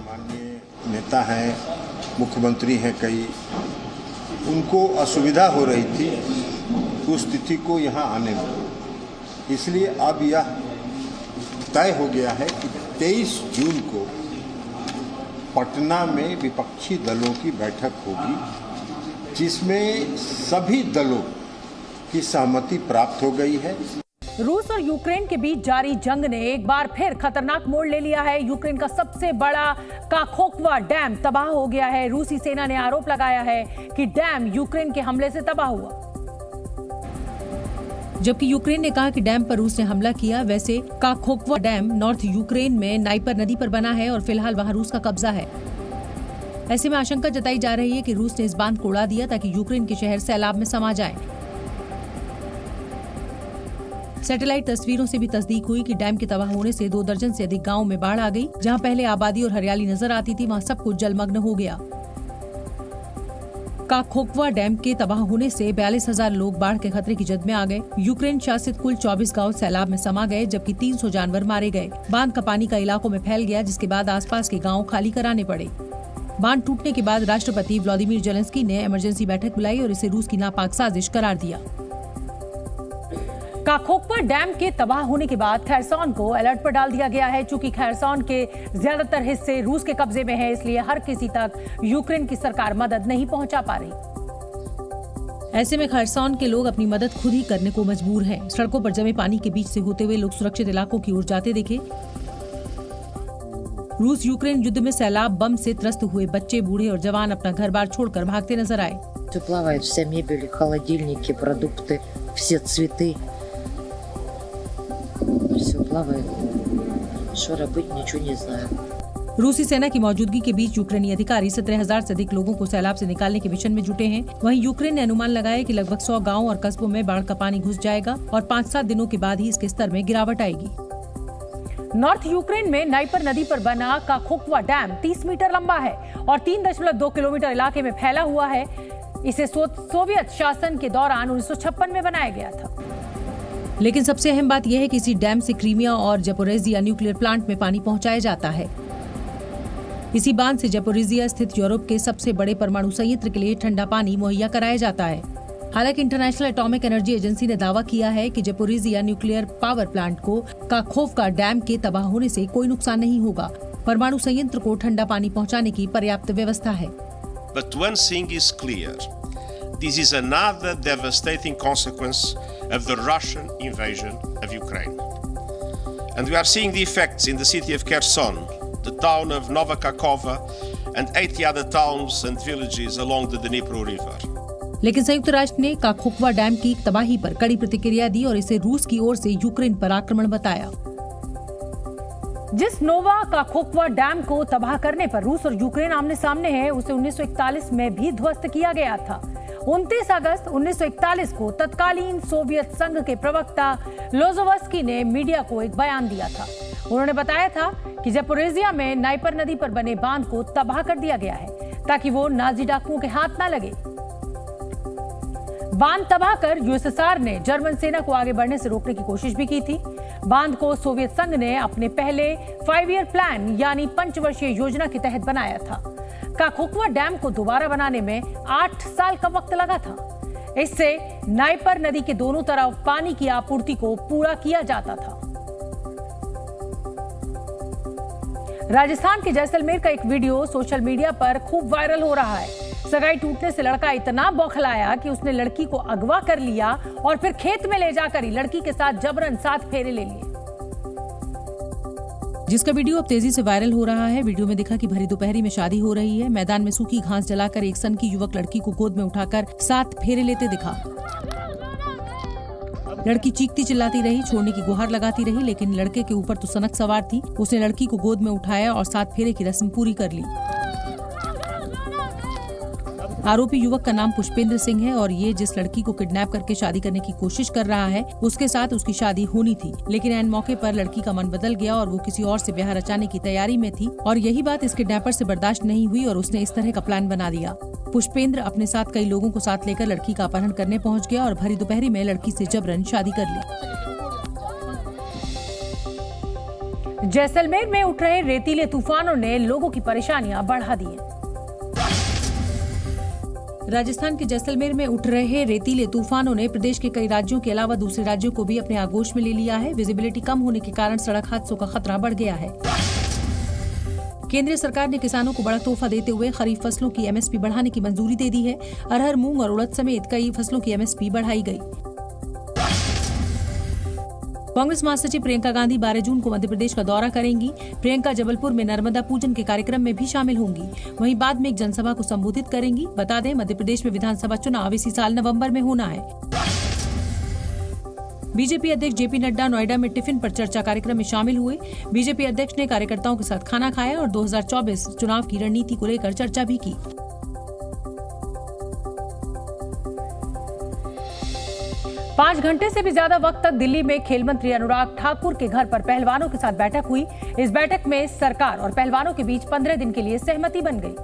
माननीय नेता हैं, मुख्यमंत्री हैं कई, उनको असुविधा हो रही थी उस तिथि को यहाँ आने में, इसलिए अब यह तय हो गया है कि 23 जून को पटना में विपक्षी दलों की बैठक होगी, जिसमें सभी दलों की सहमति प्राप्त हो गई है। रूस और यूक्रेन के बीच जारी जंग ने एक बार फिर खतरनाक मोड़ ले लिया है। यूक्रेन का सबसे बड़ा काखोकवा डैम तबाह हो गया है। रूसी सेना ने आरोप लगाया है कि डैम यूक्रेन के हमले से तबाह हुआ, जबकि यूक्रेन ने कहा कि डैम पर रूस ने हमला किया। वैसे काखोकवा डैम नॉर्थ यूक्रेन में नाइपर नदी पर बना है और फिलहाल वहां रूस का कब्जा है। ऐसे में आशंका जताई जा रही है कि रूस ने इस बांध को उड़ा दिया ताकि यूक्रेन के शहर सैलाब में समा जाएं। सैटेलाइट तस्वीरों से भी तस्दीक हुई कि डैम के तबाह होने से 2 दर्जन से अधिक गांवों में बाढ़ आ गई। जहां पहले आबादी और हरियाली नजर आती थी वहां सब कुछ जलमग्न हो गया। काखोकवा डैम के तबाह होने से 42,000 लोग बाढ़ के खतरे की जद में आ गए। यूक्रेन शासित कुल 24 गांव सैलाब में समा गए, जबकि 300 जानवर मारे गए। बांध का पानी कई इलाकों में फैल गया, जिसके बाद आसपास के गांव खाली कराने पड़े। बांध टूटने के बाद राष्ट्रपति व्लादिमीर जेलेंस्की ने इमरजेंसी बैठक बुलाई और इसे रूस की नापाक साजिश करार दिया। काखोकवा डैम के तबाह होने के बाद खैरसॉन को अलर्ट पर डाल दिया गया है। चूंकि खैरसॉन के ज्यादातर हिस्से रूस के कब्जे में है, इसलिए हर किसी तक यूक्रेन की सरकार मदद नहीं पहुंचा पा रही। ऐसे में खैरसॉन के लोग अपनी मदद खुद ही करने को मजबूर हैं। सड़कों पर जमे पानी के बीच से होते हुए लोग सुरक्षित इलाकों की ओर जाते दिखे। रूस यूक्रेन युद्ध में सैलाब बम से त्रस्त हुए बच्चे, बूढ़े और जवान अपना घर बार छोड़कर भागते नजर आए। Плавает вся мебель, холодильники, продукты, все цветы. Все плавает. Что работать, ничего не знаю. रूसी सेना की मौजूदगी के बीच यूक्रेनी अधिकारी 17,000 से अधिक लोगों को सैलाब से निकालने के मिशन में जुटे हैं। वहीं यूक्रेन ने अनुमान लगाया कि लगभग 100 गांवों और कस्बों में बाढ़ का पानी घुस जाएगा और 5-7 दिनों के बाद ही इसके स्तर में गिरावट आएगी। नॉर्थ यूक्रेन में नाइपर नदी पर बना काखोव्का डैम 30 मीटर लंबा है और 3.2 किलोमीटर इलाके में फैला हुआ है। इसे सोवियत शासन के दौरान 1956 में बनाया गया था। लेकिन सबसे अहम बात यह है कि इसी डैम से क्रीमिया और ज़पोरिज़िया न्यूक्लियर प्लांट में पानी पहुंचाया जाता है। इसी बांध से ज़पोरिज़िया स्थित यूरोप के सबसे बड़े परमाणु संयंत्र के लिए ठंडा पानी मुहैया कराया जाता है। हालांकि इंटरनेशनल एटॉमिक एनर्जी एजेंसी ने दावा किया है कि ज़पोरिज़िया न्यूक्लियर पावर प्लांट को काखोव्का डैम के तबाह होने से कोई नुकसान नहीं होगा। परमाणु संयंत्र को ठंडा पानी पहुंचाने की पर्याप्त व्यवस्था है। But one thing is clear. This is another devastating consequence of the Russian invasion of Ukraine. And we are seeing the effects in the city of Kherson, the town of Nova Kakhovka, and 80 other towns and villages along the Dnipro River. लेकिन संयुक्त राष्ट्र ने Kakhovka dam की तबाही पर कड़ी प्रतिक्रिया दी और इसे रूस की ओर से यूक्रेन पर आक्रमण बताया। जिस नोवा काखोव्का डैम को तबाह करने पर रूस और यूक्रेन आमने सामने है, उसे 1941 में भी ध्वस्त किया गया था। 29 अगस्त 1941 को तत्कालीन सोवियत संघ के प्रवक्ता लोजोवस्की ने मीडिया को एक बयान दिया था। उन्होंने बताया था कि ज़पोरिज़िया में नाइपर नदी पर बने बांध को तबाह कर दिया गया है ताकि वो नाजी डाकुओं के हाथ न लगे। बांध तबाह कर यूएसएसआर ने जर्मन सेना को आगे बढ़ने से रोकने की कोशिश भी की थी। बांध को सोवियत संघ ने अपने पहले 5 ईयर प्लान यानी पंचवर्षीय योजना के तहत बनाया था। काखोव्का डैम को दोबारा बनाने में 8 साल का वक्त लगा था। इससे नाइपर नदी के दोनों तरफ पानी की आपूर्ति को पूरा किया जाता था। राजस्थान के जैसलमेर का एक वीडियो सोशल मीडिया पर खूब वायरल हो रहा है। सगाई टूटने से लड़का इतना बौखलाया कि उसने लड़की को अगवा कर लिया और फिर खेत में ले जाकर ही लड़की के साथ जबरन 7 फेरे ले लिए, जिसका वीडियो अब तेजी से वायरल हो रहा है। वीडियो में दिखा कि भरी दोपहरी में शादी हो रही है। मैदान में सूखी घास जलाकर एक सनकी युवक लड़की को गोद में उठाकर 7 फेरे लेते दिखा। लड़की चीखती चिल्लाती रही, छोड़ने की गुहार लगाती रही, लेकिन लड़के के ऊपर तो सनक सवार थी। उसने लड़की को गोद में उठाया और 7 फेरे की रस्म पूरी कर ली। आरोपी युवक का नाम पुष्पेंद्र सिंह है और ये जिस लड़की को किडनैप करके शादी करने की कोशिश कर रहा है, उसके साथ उसकी शादी होनी थी। लेकिन ऐन मौके पर लड़की का मन बदल गया और वो किसी और से ब्याह रचाने की तैयारी में थी और यही बात इस किडनैपर से बर्दाश्त नहीं हुई और उसने इस तरह का प्लान बना दिया। पुष्पेंद्र अपने साथ कई लोगों को साथ लेकर लड़की का अपहरण करने पहुँच गया और भरी दोपहरी में लड़की से जबरन शादी कर ली। जैसलमेर में उठ रहे रेतीले तूफानों ने लोगों की परेशानियां बढ़ा दी है। राजस्थान के जैसलमेर में उठ रहे रेतीले तूफानों ने प्रदेश के कई राज्यों के अलावा दूसरे राज्यों को भी अपने आगोश में ले लिया है। विजिबिलिटी कम होने के कारण सड़क हादसों का खतरा बढ़ गया है। केंद्र सरकार ने किसानों को बड़ा तोहफा देते हुए खरीफ फसलों की एमएसपी बढ़ाने की मंजूरी दे दी है। अरहर, मूंग और उड़द समेत कई फसलों की एमएसपी बढ़ाई गई। कांग्रेस महासचिव प्रियंका गांधी 12 जून को मध्य प्रदेश का दौरा करेंगी। प्रियंका जबलपुर में नर्मदा पूजन के कार्यक्रम में भी शामिल होंगी। वहीं बाद में एक जनसभा को संबोधित करेंगी। बता दें, मध्य प्रदेश में विधानसभा चुनाव इसी साल नवंबर में होना है। बीजेपी अध्यक्ष जेपी नड्डा नोएडा में टिफिन पर चर्चा कार्यक्रम में शामिल हुए। बीजेपी अध्यक्ष ने कार्यकर्ताओं के साथ खाना खाया और 2024 चुनाव की रणनीति को लेकर चर्चा भी की। पांच घंटे से भी ज्यादा वक्त तक दिल्ली में खेल मंत्री अनुराग ठाकुर के घर पर पहलवानों के साथ बैठक हुई। इस बैठक में सरकार और पहलवानों के बीच 15 दिन के लिए सहमति बन गई।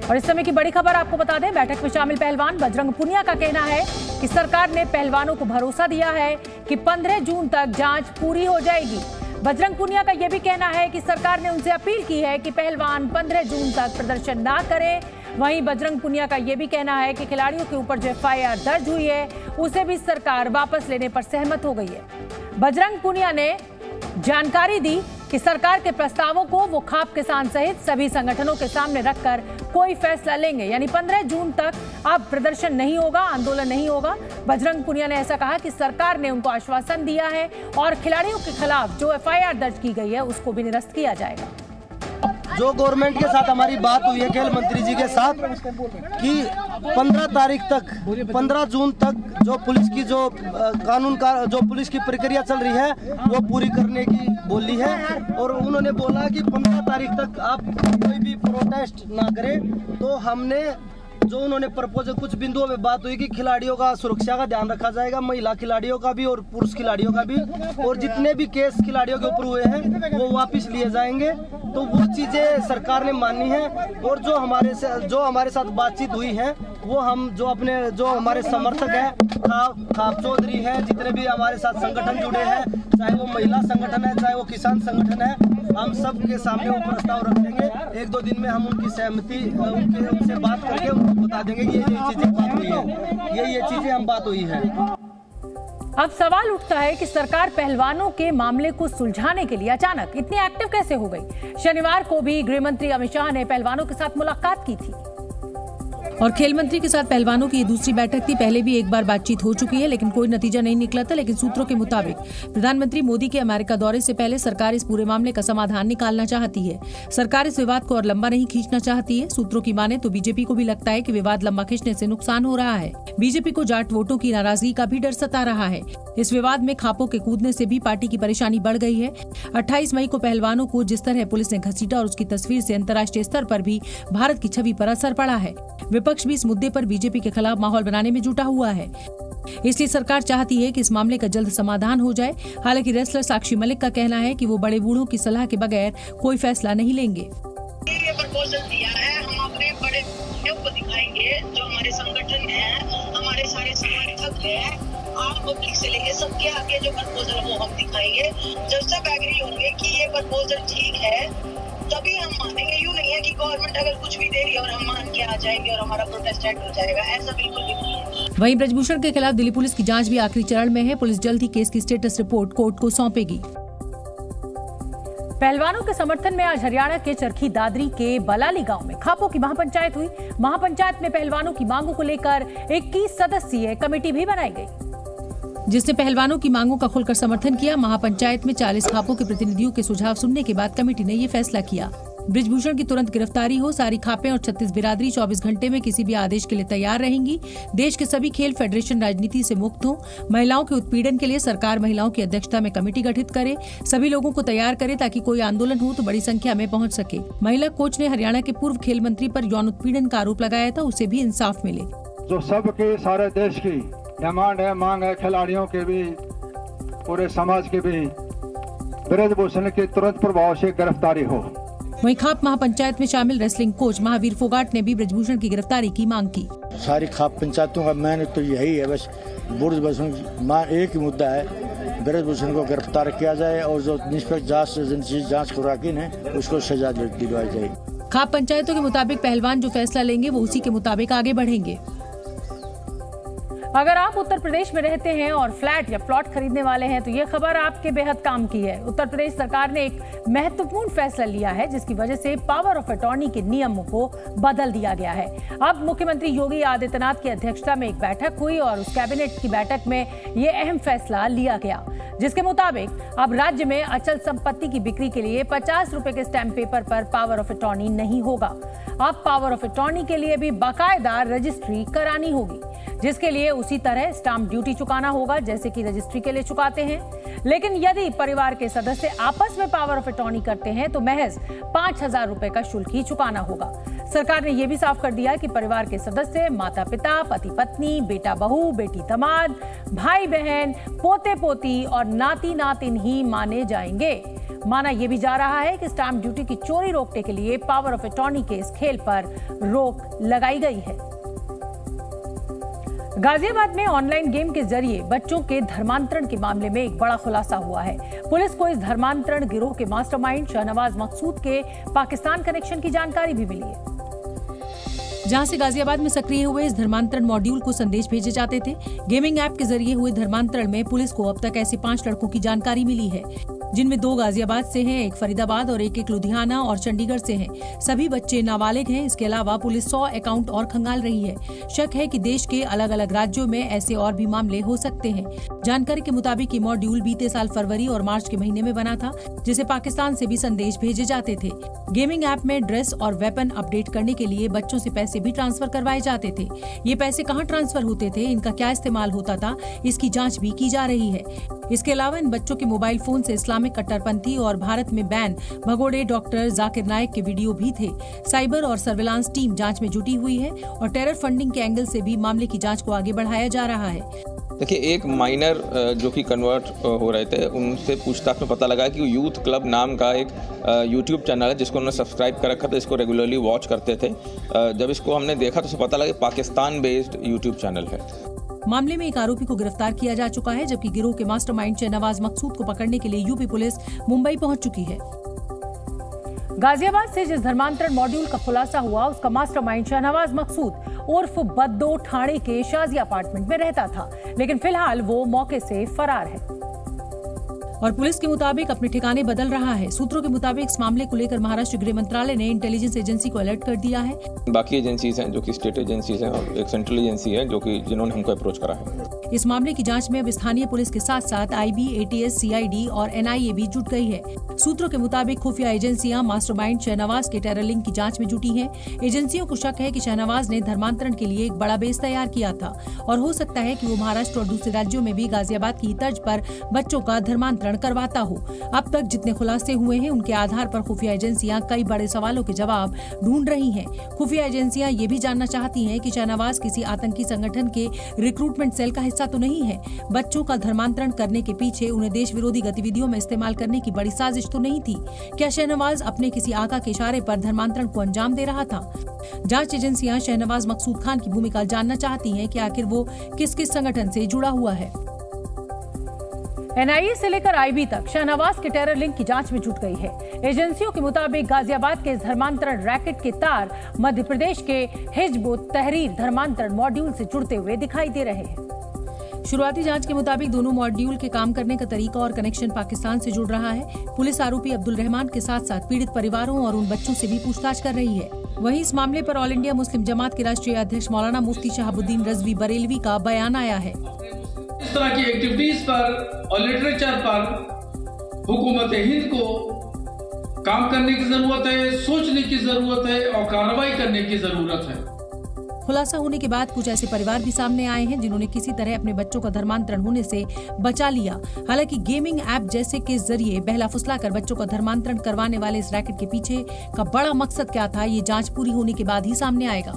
और इस समय की बड़ी खबर आपको बता दें, बैठक में शामिल पहलवान बजरंग पुनिया का कहना है कि सरकार ने पहलवानों को भरोसा दिया है कि 15 जून तक जांच पूरी हो जाएगी। बजरंग पुनिया का यह भी कहना है कि सरकार ने उनसे अपील की है कि पहलवान 15 जून तक प्रदर्शन ना करें। वहीं बजरंग पुनिया का यह भी कहना है कि खिलाड़ियों के ऊपर जो एफआईआर दर्ज हुई है उसे भी सरकार वापस लेने पर सहमत हो गई है। बजरंग पुनिया ने जानकारी दी कि सरकार के प्रस्तावों को वो खाप किसान सहित सभी संगठनों के सामने रखकर कोई फैसला लेंगे। यानी 15 जून तक अब प्रदर्शन नहीं होगा, आंदोलन नहीं होगा। बजरंग पुनिया ने ऐसा कहा कि सरकार ने उनको आश्वासन दिया है और खिलाड़ियों के खिलाफ जो एफआईआर दर्ज की गई है उसको भी निरस्त किया जाएगा। जो गवर्नमेंट के साथ हमारी बात हुई है खेल मंत्री जी के साथ कि 15 तारीख तक 15 जून तक जो पुलिस की जो कानून का जो पुलिस की प्रक्रिया चल रही है वो पूरी करने की बोली है। और उन्होंने बोला कि 15 तारीख तक आप कोई भी प्रोटेस्ट ना करें। तो हमने जो उन्होंने प्रपोजल कुछ बिंदुओं में बात हुई कि खिलाड़ियों का सुरक्षा का ध्यान रखा जाएगा, महिला खिलाड़ियों का भी और पुरुष खिलाड़ियों का भी, और जितने भी केस खिलाड़ियों के ऊपर हुए हैं वो वापस लिए जाएंगे। तो वो चीजें सरकार ने मानी है। और जो हमारे साथ बातचीत हुई है वो हम जो हमारे समर्थक हैं, खाप चौधरी हैं, जितने भी हमारे साथ संगठन जुड़े हैं, चाहे वो महिला संगठन है चाहे वो किसान संगठन है, हम सब के सामने वो प्रस्ताव रख देंगे। 1-2 दिन में हम उनकी सहमति उनसे बात करके उनको बता देंगे कि ये चीजें बात हुई है, ये चीजें हम बात हुई है। अब सवाल उठता है कि सरकार पहलवानों के मामले को सुलझाने के लिए अचानक इतनी एक्टिव कैसे हो गई। शनिवार को भी गृह मंत्री अमित शाह ने पहलवानों के साथ मुलाकात की थी और खेल मंत्री के साथ पहलवानों की ये दूसरी बैठक थी। पहले भी एक बार बातचीत हो चुकी है लेकिन कोई नतीजा नहीं निकला था। लेकिन सूत्रों के मुताबिक प्रधानमंत्री मोदी के अमेरिका दौरे से पहले सरकार इस पूरे मामले का समाधान निकालना चाहती है। सरकार इस विवाद को और लंबा नहीं खींचना चाहती है। सूत्रों की माने तो बीजेपी को भी लगता है कि विवाद लंबा खींचने से नुकसान हो रहा है। बीजेपी को जाट वोटों की नाराजगी का भी डर सता रहा है। इस विवाद में खापों के कूदने से भी पार्टी की परेशानी बढ़ गई है। 28 मई को पहलवानों को जिस तरह पुलिस ने घसीटा और उसकी तस्वीर से अंतर्राष्ट्रीय स्तर पर भी भारत की छवि पर असर पड़ा है। विपक्ष भी इस मुद्दे पर बीजेपी के खिलाफ माहौल बनाने में जुटा हुआ है। इसलिए सरकार चाहती है कि इस मामले का जल्द समाधान हो जाए। हालांकि रेसलर साक्षी मलिक का कहना है कि वो बड़े बूढ़ों की सलाह के बगैर कोई फैसला नहीं लेंगे। ये प्रपोजल दिया है, हम अपने बड़े बूढ़ों को दिखाएंगे, जो हमारे संगठन है, हमारे सारे समर्थक हैं, आम पब्लिक से लेके सबके आगे जो प्रपोजल वो हम दिखाएंगे। जब सब एग्री होंगे कि ये प्रपोजल ठीक है तभी हम मानेंगे। यूँ नहीं है कि गवर्नमेंट अगर कुछ भी दे रही है और हम मान के आ जाएंगे और हमारा प्रोटेस्ट एक्ट हो जाएगा, ऐसा बिल्कुल भी नहीं है। वहीं ब्रजभूषण के खिलाफ दिल्ली पुलिस की जांच भी आखिरी चरण में है। पुलिस जल्द ही केस की स्टेटस रिपोर्ट कोर्ट को सौंपेगी। पहलवानों के समर्थन में आज हरियाणा के चरखी दादरी के बलाली गांव में खापों की महापंचायत हुई। महापंचायत में पहलवानों की मांगों को लेकर 21 सदस्यीय कमेटी भी बनाई गई जिसने पहलवानों की मांगों का खुलकर समर्थन किया। महापंचायत में 40 खापों के प्रतिनिधियों के सुझाव सुनने के बाद कमेटी ने ये फैसला किया। ब्रजभूषण की तुरंत गिरफ्तारी हो, सारी खापें और 36 बिरादरी 24 घंटे में किसी भी आदेश के लिए तैयार रहेंगी। देश के सभी खेल फेडरेशन राजनीति से मुक्त हों। महिलाओं के उत्पीड़न के लिए सरकार महिलाओं की अध्यक्षता में कमेटी गठित करे, सभी लोगों को तैयार करे ताकि कोई आंदोलन हो तो बड़ी संख्या में पहुंच सके। महिला कोच ने हरियाणा के पूर्व खेल मंत्री पर यौन उत्पीड़न का आरोप लगाया था, उसे भी इंसाफ मिले। जो सबके सारे देश की डिमांड है, मांग है, खिलाड़ियों के भी पूरे समाज के भी ब्रजभूषण के तुरंत प्रभाव से गिरफ्तारी हो। वहीं खाप महापंचायत में शामिल रेसलिंग कोच महावीर फोगाट ने भी ब्रजभूषण की गिरफ्तारी की मांग की। सारी खाप पंचायतों का मैंने तो यही है, बस ब्रजभूषण एक ही मुद्दा है, ब्रजभूषण को गिरफ्तार किया जाए और जो निष्पक्ष जांच एजेंसी जांच खुराकीन है उसको सजा दिलवाई जाए। खाप पंचायतों के मुताबिक पहलवान जो फैसला लेंगे वो उसी के मुताबिक आगे बढ़ेंगे। अगर आप उत्तर प्रदेश में रहते हैं और फ्लैट या प्लॉट खरीदने वाले हैं तो ये खबर आपके बेहद काम की है। उत्तर प्रदेश सरकार ने एक महत्वपूर्ण फैसला लिया है जिसकी वजह से पावर ऑफ अटॉर्नी के नियमों को बदल दिया गया है। अब मुख्यमंत्री योगी आदित्यनाथ की अध्यक्षता में एक बैठक हुई और उस कैबिनेट की बैठक में ये अहम फैसला लिया गया जिसके मुताबिक अब राज्य में अचल संपत्ति की बिक्री के लिए 50 रुपए के स्टैंप पेपर पर पावर ऑफ अटॉर्नी नहीं होगा। अब पावर ऑफ अटॉर्नी के लिए भी बाकायदा रजिस्ट्री करानी होगी जिसके लिए उसी तरह स्टाम्प ड्यूटी चुकाना होगा जैसे कि रजिस्ट्री के लिए चुकाते हैं। लेकिन यदि परिवार के सदस्य आपस में पावर ऑफ अटॉर्नी करते हैं तो महज 5000 रुपए का शुल्क ही चुकाना होगा। सरकार ने यह भी साफ कर दिया कि परिवार के सदस्य माता पिता, पति पत्नी, बेटा बहू, बेटी दामाद, भाई बहन, पोते पोती और नाती नातिन ही माने जाएंगे। माना यह भी जा रहा है कि स्टाम्प ड्यूटी की चोरी रोकने के लिए पावर ऑफ अटॉर्नी के इस खेल पर रोक लगाई गई है। गाजियाबाद में ऑनलाइन गेम के जरिए बच्चों के धर्मांतरण के मामले में एक बड़ा खुलासा हुआ है। पुलिस को इस धर्मांतरण गिरोह के मास्टरमाइंड शहनवाज मकसूद के पाकिस्तान कनेक्शन की जानकारी भी मिली है जहां से गाजियाबाद में सक्रिय हुए इस धर्मांतरण मॉड्यूल को संदेश भेजे जाते थे। गेमिंग ऐप के जरिए हुए धर्मांतरण में पुलिस को अब तक ऐसे 5 लड़कों की जानकारी मिली है जिनमें 2 गाजियाबाद से हैं, एक फरीदाबाद और एक लुधियाना और चंडीगढ़ से हैं। सभी बच्चे नाबालिग हैं। इसके अलावा पुलिस 100 अकाउंट और खंगाल रही है। शक है कि देश के अलग अलग राज्यों में ऐसे और भी मामले हो सकते हैं जानकारी के मुताबिक ये मॉड्यूल बीते साल फरवरी और मार्च के महीने में बना था, जिसे पाकिस्तान से भी संदेश भेजे जाते थे। गेमिंग ऐप में ड्रेस और वेपन अपडेट करने के लिए बच्चों से पैसे भी ट्रांसफर करवाए जाते थे। ये पैसे कहां ट्रांसफर होते थे, इनका क्या इस्तेमाल होता था, इसकी जांच भी की जा रही है। इसके अलावा इन बच्चों के मोबाइल फोन से इस्लामिक कट्टरपंथी और भारत में बैन भगोड़े डॉक्टर जाकिर नायक के वीडियो भी थे। साइबर और सर्विलांस टीम जांच में जुटी हुई है और टेरर फंडिंग के एंगल से भी मामले की जांच को आगे बढ़ाया जा रहा है। देखिए, एक माइनर जो कि कन्वर्ट हो रहे थे, उनसे पूछताछ में पता लगा कि यूथ क्लब नाम का एक यूट्यूब चैनल है जिसको उन्होंने सब्सक्राइब कर रखा था, इसको रेगुलरली वॉच करते थे। जब इसको हमने देखा तो उसे पता लगा पाकिस्तान बेस्ड यूट्यूब चैनल है। मामले में एक आरोपी को गिरफ्तार किया जा चुका है, जबकि गिरोह के मास्टरमाइंड शहनवाज मकसूद को पकड़ने के लिए यूपी पुलिस मुंबई पहुंच चुकी है। गाजियाबाद से जिस धर्मांतरण मॉड्यूल का खुलासा हुआ, उसका मास्टरमाइंड शहनवाज मकसूद उर्फ बद्दो ठाणे के शाजी अपार्टमेंट में रहता था, लेकिन फिलहाल वो मौके से फरार है और पुलिस के मुताबिक अपने ठिकाने बदल रहा है। सूत्रों के मुताबिक इस मामले को लेकर महाराष्ट्र गृह मंत्रालय ने इंटेलिजेंस एजेंसी को अलर्ट कर दिया है। बाकी एजेंसीज हैं जो कि स्टेट एजेंसीज हैं और एक सेंट्रल एजेंसी है जो कि जिन्होंने हमको अप्रोच करा है। इस मामले की जांच में अब स्थानीय पुलिस के साथ साथ आईबी, एटीएस, सीआईडी और एनआईए भी जुट गई है। सूत्रों के मुताबिक खुफिया एजेंसियां मास्टरमाइंड शहनवाज के टेरर लिंक की जांच में जुटी हैं। एजेंसियों को शक है कि शहनवाज ने धर्मांतरण के लिए एक बड़ा बेस तैयार किया था और हो सकता है कि वो महाराष्ट्र और दूसरे राज्यों में भी गाजियाबाद की तर्ज पर बच्चों का धर्मांतरण करवाता हो। अब तक जितने खुलासे हुए हैं, उनके आधार पर खुफिया एजेंसियां कई बड़े सवालों के जवाब ढूंढ रही हैं। खुफिया एजेंसियां ये भी जानना चाहती हैं कि शहनवाज किसी आतंकी संगठन के रिक्रूटमेंट सेल का हिस्सा तो नहीं है। बच्चों का धर्मांतरण करने के पीछे उन्हें देश विरोधी गतिविधियों में इस्तेमाल करने की बड़ी साजिश तो नहीं थी। क्या शहनवाज अपने किसी आका के इशारे पर धर्मांतरण को अंजाम दे रहा था? जांच एजेंसियां शहनवाज मकसूद खान की भूमिका जानना चाहती हैं कि आखिर वो किस किस संगठन से जुड़ा हुआ है। एनआईए से लेकर आईबी तक शहनवाज के टेरर लिंक की जांच में जुट गई है। एजेंसियों के मुताबिक गाजियाबाद के धर्मांतरण रैकेट के तार मध्य प्रदेश के हिजब उत तहरीर धर्मांतरण मॉड्यूल से जुड़ते हुए दिखाई दे रहे हैं। शुरुआती जांच के मुताबिक दोनों मॉड्यूल के काम करने का तरीका और कनेक्शन पाकिस्तान से जुड़ रहा है। पुलिस आरोपी अब्दुल रहमान के साथ साथ पीड़ित परिवारों और उन बच्चों से भी पूछताछ कर रही है। वहीं इस मामले पर ऑल इंडिया मुस्लिम जमात के राष्ट्रीय अध्यक्ष मौलाना मुफ्ती शहाबुद्दीन रजवी बरेलवी का बयान आया है। इस तरह की एक्टिविटीज पर और लिटरेचर पर हुकूमत हिंद को काम करने की जरूरत है, सोचने की जरूरत है और कार्रवाई करने की जरूरत है। खुलासा होने के बाद कुछ ऐसे परिवार भी सामने आए हैं जिन्होंने किसी तरह अपने बच्चों का धर्मांतरण होने से बचा लिया। हालांकि गेमिंग ऐप जैसे के जरिए बहला फुसलाकर बच्चों का धर्मांतरण करवाने वाले इस रैकेट के पीछे का बड़ा मकसद क्या था, ये जांच पूरी होने के बाद ही सामने आएगा।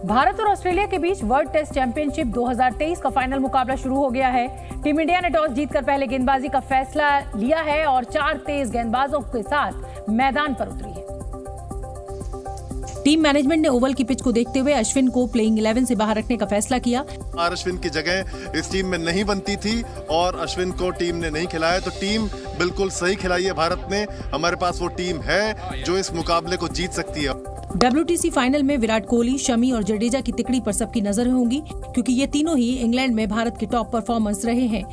भारत और ऑस्ट्रेलिया के बीच वर्ल्ड टेस्ट चैंपियनशिप 2023 का फाइनल मुकाबला शुरू हो गया है। टीम इंडिया ने टॉस जीतकर पहले गेंदबाजी का फैसला लिया है और 4 तेज गेंदबाजों के साथ मैदान पर उतरी है। टीम मैनेजमेंट ने ओवल की पिच को देखते हुए अश्विन को प्लेइंग 11 से बाहर रखने का फैसला किया। अश्विन की जगह इस टीम में नहीं बनती थी और अश्विन को टीम ने नहीं खिलाया, तो टीम बिल्कुल सही खिलाई है भारत ने। हमारे पास वो टीम है जो इस मुकाबले को जीत सकती है। WTC फाइनल में विराट कोहली, शमी और जडेजा की तिकड़ी पर सबकी नजर होंगी, क्योंकि ये तीनों ही इंग्लैंड में भारत के टॉप परफॉर्मर्स रहे हैं।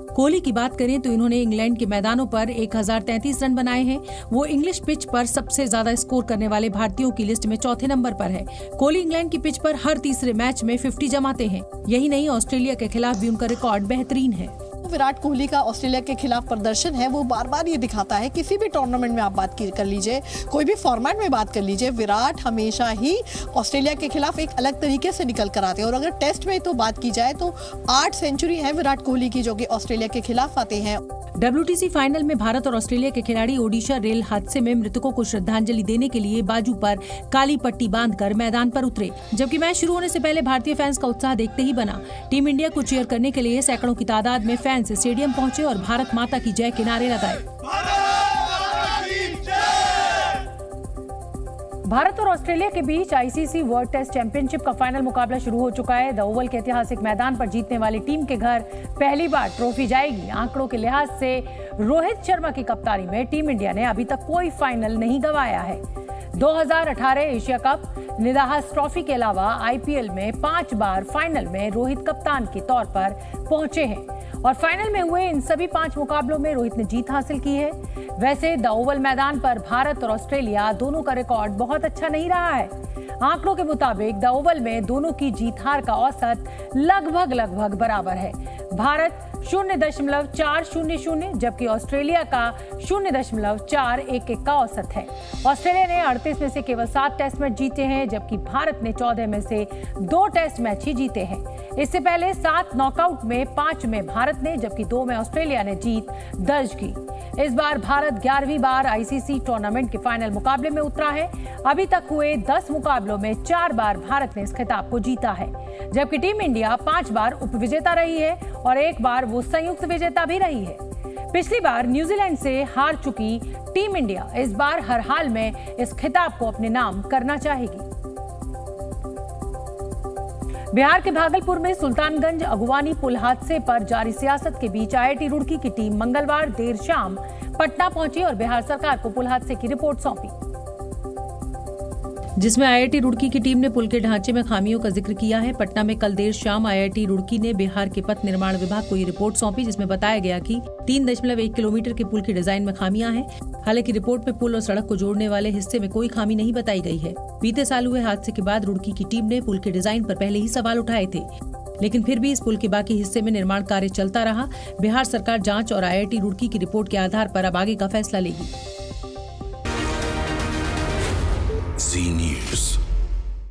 कोहली की बात करें तो इन्होंने इंग्लैंड के मैदानों पर 1033 रन बनाए हैं। वो इंग्लिश पिच पर सबसे ज्यादा स्कोर करने वाले भारतीयों की लिस्ट में चौथे नंबर पर है। कोहली इंग्लैंड की पिच पर हर तीसरे मैच में 50 जमाते हैं। यही नहीं, ऑस्ट्रेलिया के खिलाफ भी उनका रिकॉर्ड बेहतरीन है। विराट कोहली का ऑस्ट्रेलिया के खिलाफ प्रदर्शन है, वो बार बार ये दिखाता है। किसी भी टूर्नामेंट में आप बात कर लीजिए, कोई भी फॉर्मेट में बात कर लीजिए, विराट हमेशा ही ऑस्ट्रेलिया के खिलाफ एक अलग तरीके से निकल कर आते हैं। और अगर टेस्ट में तो बात की जाए तो 8 सेंचुरी है विराट कोहली की, जो कि ऑस्ट्रेलिया के खिलाफ आते हैं। WTC फाइनल में भारत और ऑस्ट्रेलिया के खिलाड़ी ओडिशा रेल हादसे में मृतकों को श्रद्धांजलि देने के लिए बाजू पर काली पट्टी बांधकर मैदान पर उतरे, जबकि मैच शुरू होने से पहले भारतीय फैंस का उत्साह देखते ही बना। टीम इंडिया को चीयर करने के लिए सैकड़ों की तादाद में फैंस स्टेडियम पहुंचे और भारत माता की जय के नारे लगाए। भारत और ऑस्ट्रेलिया के बीच ICC वर्ल्ड टेस्ट चैंपियनशिप का फाइनल मुकाबला शुरू हो चुका है। द ओवल के ऐतिहासिक मैदान पर जीतने वाली टीम के घर पहली बार ट्रॉफी जाएगी। आंकड़ों के लिहाज से रोहित शर्मा की कप्तानी में टीम इंडिया ने अभी तक कोई फाइनल नहीं गंवाया है। 2018 एशिया कप, निदाहस ट्रॉफी के अलावा IPL में 5 बार फाइनल में रोहित कप्तान के तौर पर पहुंचे हैं और फाइनल में हुए इन सभी 5 मुकाबलों में रोहित ने जीत हासिल की है। वैसे द ओवल मैदान पर भारत और ऑस्ट्रेलिया दोनों का रिकॉर्ड बहुत अच्छा नहीं रहा है। आंकड़ों के मुताबिक द ओवल में दोनों की जीत हार का औसत लगभग बराबर है। भारत 0.400 जबकि ऑस्ट्रेलिया का 0.411 का औसत है। ऑस्ट्रेलिया ने 38 में से केवल 7 टेस्ट मैच जीते हैं, जबकि भारत ने 14 में से 2 टेस्ट मैच ही जीते हैं। इससे पहले 7 नॉकआउट में 5 में भारत ने जबकि 2 में ऑस्ट्रेलिया ने जीत दर्ज की। इस बार भारत 11वीं बार आईसीसी टूर्नामेंट के फाइनल मुकाबले में उतरा है। अभी तक हुए 10 मुकाबलों में 4 बार भारत ने इस खिताब को जीता है, जबकि टीम इंडिया 5 बार उपविजेता रही है और 1 बार वो संयुक्त विजेता भी रही है। पिछली बार न्यूजीलैंड से हार चुकी टीम इंडिया इस बार हर हाल में इस खिताब को अपने नाम करना चाहेगी। बिहार के भागलपुर में सुल्तानगंज अगुवानी पुल हादसे पर जारी सियासत के बीच आईआईटी रुड़की की टीम मंगलवार देर शाम पटना पहुंची और बिहार सरकार को पुल हादसे की रिपोर्ट सौंपी, जिसमें आईआईटी रुड़की की टीम ने पुल के ढांचे में खामियों का जिक्र किया है। पटना में कल देर शाम आईआईटी रुड़की ने बिहार के पथ निर्माण विभाग को ये रिपोर्ट सौंपी, जिसमें बताया गया कि 3.1 किलोमीटर के पुल के डिजाइन में खामियां हैं। हालांकि रिपोर्ट में पुल और सड़क को जोड़ने वाले हिस्से में कोई खामी नहीं बताई गई है। बीते साल हुए हादसे के बाद रुड़की की टीम ने पुल के डिजाइन पर पहले ही सवाल उठाए थे, लेकिन फिर भी इस पुल के बाकी हिस्से में निर्माण कार्य चलता रहा। बिहार सरकार जांच और आईआईटी रुड़की की रिपोर्ट के आधार पर अब आगे का फैसला लेगी।